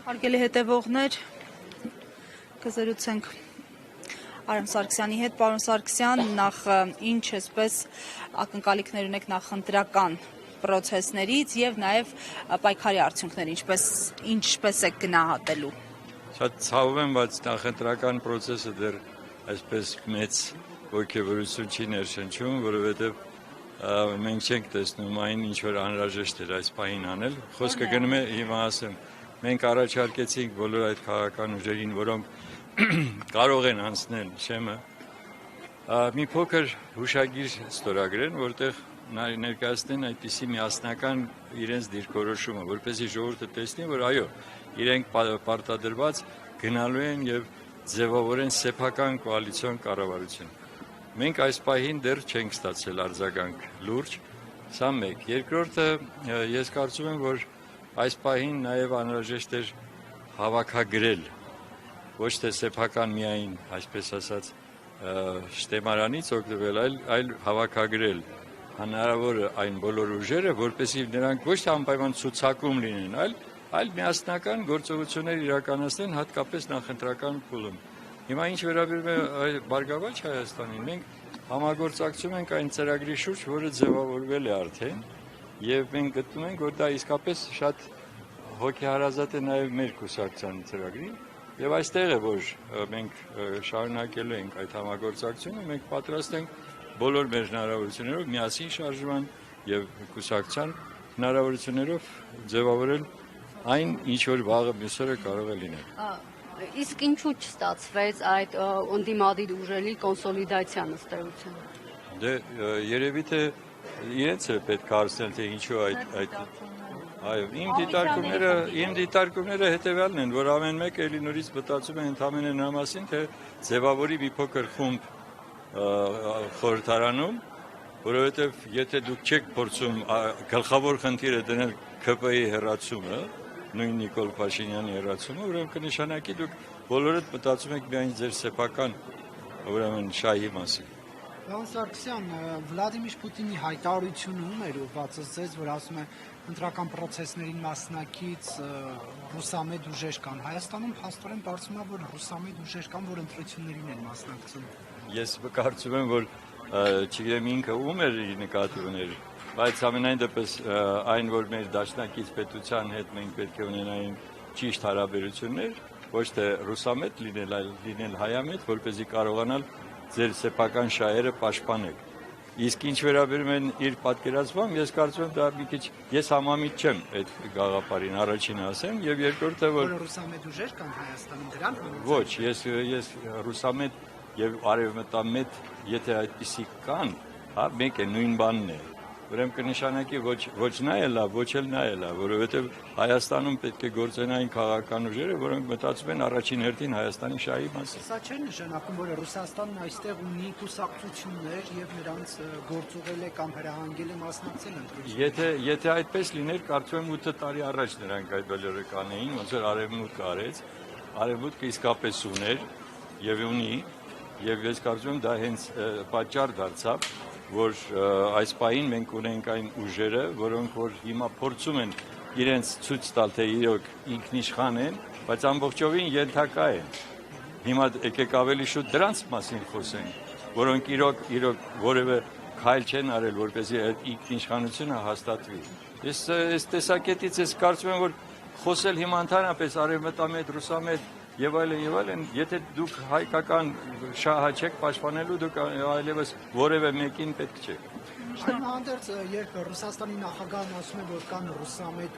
Հարգելի հետևողներ, կզրուցենք Արամ Սարգսյանի հետ, պարոն Սարգսյան, նախ ինչ այսպես ակնկալիքներ ունեք նախընտրական պրոցեսներից եւ նաեւ պայքարի արդյունքներ, ինչպես եք գնահատելու։ Շատ ցավում եմ, բայց նախընտրական պրոցեսը դեռ այսպես մեծ ոգևորություն չի ներշնչում, որովհետեւ մենք չենք տեսնում այն, ինչ որ անհրաժեշտ էր այս պահին անել։ Խոսքը գնում է հիմա ասեմ, մենք առաջարկեցինք բոլոր այդ քաղաքական ուժերին, որոնք կարող են անցնել շեմը, մի փոքր հուշագիր ստորագրեն, որտեղ ներկայացնեն այդպիսի միասնական իրենց դիրքորոշումը, որպեսզի ժողովուրդը տեսնի, որ այո, իրենք պարտադրված գնալու են եւ ձևավորեն սեփական կոալիցիոն կառավարություն։ Մենք այս պահին դեռ չենք ստացել արձագանք լուրջ, սա մեկ։ Երկրորդը, ես կարծում եմ, որ այս պահին նաև անհրաժեշտ էր հավաքագրել, ոչ թե սեփական միայն, այսպես ասած, շտեմարանից օգտվել, այլ հավաքագրել հնարավոր այն բոլոր ուժերը, որպեսզի նրանք ոչ թե անպայման ցուցակում լինեն, այլ միասնական գործողություններ իրականացնեն, հատկապես նախընտրական փուլում։ Հիմա ինչ վերաբերում է Բարգավաճ Հայաստանին, մենք համագործակցում ենք այն ծրագրի շուրջ, որը ձևավորվել է արդեն, եւ մենք գտնում ենք, որ դա իսկապես շատ հոգեհարազատ է նաեւ մեր կուսակցության ծրագրին, եւ այստեղ է, որ մենք շարունակելու ենք այդ համագործակցությունը, մենք պատրաստ ենք բոլոր մեր հնարավորություններով միասին շարժման եւ կուսակցության հնարավորություններով ձևավորել այն, ինչ որ վաղը մյուսօրը կարող է լինել։ Իսկ ինչու չստացվեց այդ ընդդիմադիր ուժերի կոնսոլիդացիան ըստ էության։ Դե երևի թե իրենց է պետք է հարցնել, թե ինչու այդ այո, իմ դիտարկումները հետեւյալն են, որ ամեն մեկը էլի նորից մտածում է ընդամենը նրա մասին, թե ձևավորի մի փոքր խումբ խորհրդարանում, որովհետեւ եթե դուք չեք փորձում գլխավոր խնդիրը դնել ԿՊ-ի հեռացումը, նույն Նիկոլ Փաշինյանի հեռացումը, ուրեմն կնշանակի դուք բոլորդ մտածում եք միայն ձեր սեփական ուրեմն շահի մասին։ Պարոն Սարգսյան, Վլադիմիր Պուտինի հայտարարությունը ում էր ուղղված, ձեզ, որ ասում է ընտրական պրոցեսներին մասնակից ռուսամետ ուժեր կան։ Հայաստանում հաստորեն կարծում եմ, որ ռուսամետ ուժեր կան, որ ընտրություններին են մասնակցում։ Ես կարծում եմ, որ չգիտեմ ինքը ում էր նկատի ուներ, բայց ամենայն դեպս այն, որ մեր դաշնակից պետության հետ մենք պետք է ունենայինք ճիշտ հարաբերություններ, ոչ թե ռուսամետ լինել, այլ լինել հայամետ, որպեսզի կարողանալ ձեր սեփական շահերը պաշտպանել։ Իսկ ինչ վերաբերում են իր պատկերացմամբ, ես կարծում եմ դա մի քիչ ես համամիտ չեմ այդ գաղափարին, առաջինը ասեմ, եւ երկրորդը որ ռուսամետ ուժեր կան Հայաստանում դրան։ Ոչ, ես ռուսամետ եւ արևմտամետ, եթե այդպիսի կան, հա, մեկ է նույն բանն է։ Ուրեմն կնշանակի ոչ նա է լավ, ոչ էլ նա է լավ, որովհետև Հայաստանում պետք է գործենային քաղաքական ուժերը, որոնք մտածում են առաջին հերթին Հայաստանի շահի մասին։ Սա չէ նշանակում, որ Ռուսաստանն այստեղ ունի կուսակցություններ եւ նրանց գործուղել է կամ հրահանգել է մասնակցել ընտրություններին։ Եթե այդպես լիներ, կարծում եմ 8 տարի առաջ նրանք այդ բոլորը կանեին, ոնց որ Արևմուտքը արեց, Արևմուտքը իսկապես ուներ եւ ունի, եւ ես կարծում եմ դա հենց պատճառ դարձավ, որ այս պահին մենք ունենք այն ուժերը, որոնք որ հիմա փորձում են իրենց ցույց տալ, թե իրոք ինքնիշխան են, բայց ամբողջովին ենթակա են։ Հիմա եկեք ավելի շուտ դրանց մասին խոսենք, որոնք իրոք որևէ քայլ չեն արել, որպեսզի այդ ինքնիշխանությունը հաստատվի։ Ես տեսակետից ես կարծում եմ, որ խոսել հիմա ընդհանրապես արևմտամետ, ռուսամետ եւ այլն, եթե դուք հայկական շահը չեք պաշտպանելու, դուք այլևս որևէ մեկին պետք չէ։ Այդուհանդերձ, երբ Ռուսաստանի նախագահն ասում է, որ կան ռուսամետ